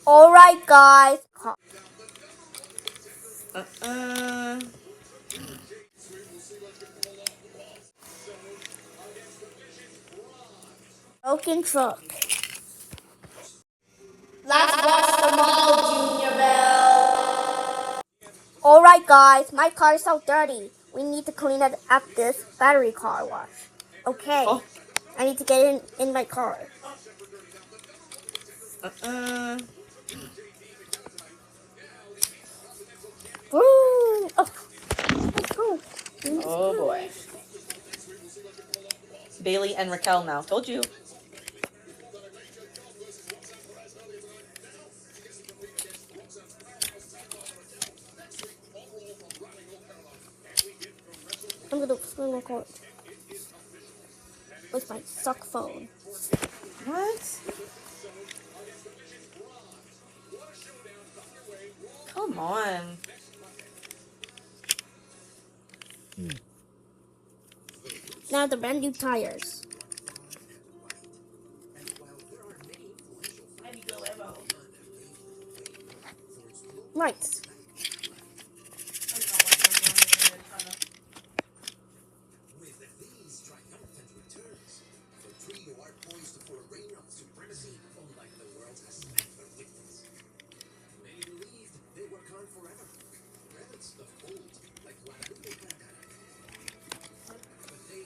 Alright, guys. Broken truck. Let's watch the mall, Junior Bell. Alright, guys. My car is so dirty. We need to clean it at this battery car wash. Okay. Oh. I need to get in my car. Woo! Oh. Let's go. Oh boy. Bailey and Raquel now. Told you. I'm gonna screen record with my suck phone. What? Come on. Now the brand new tires. Right.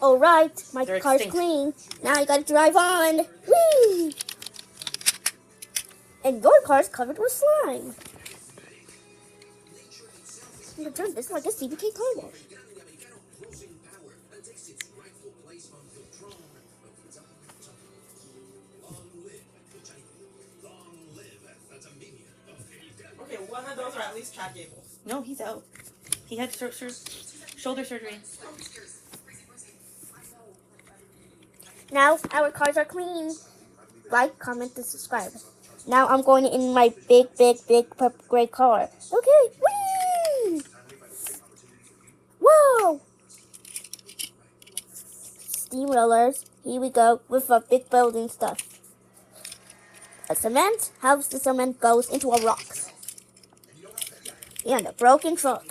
Alright, my They're car's extinct. clean. Now I gotta drive on. Whee! And your car's covered with slime. I'm gonna turn this like a CBK car wash. Okay, one of those are at least Chad Gable. No, he's out. He had shoulder surgery. Now our cars are clean. Like, comment, and subscribe. Now I'm going in my big gray car. Okay, whee! Whoa! Steamrollers. Here we go with our big building stuff. A cement. How the cement goes into a rock. And a broken truck.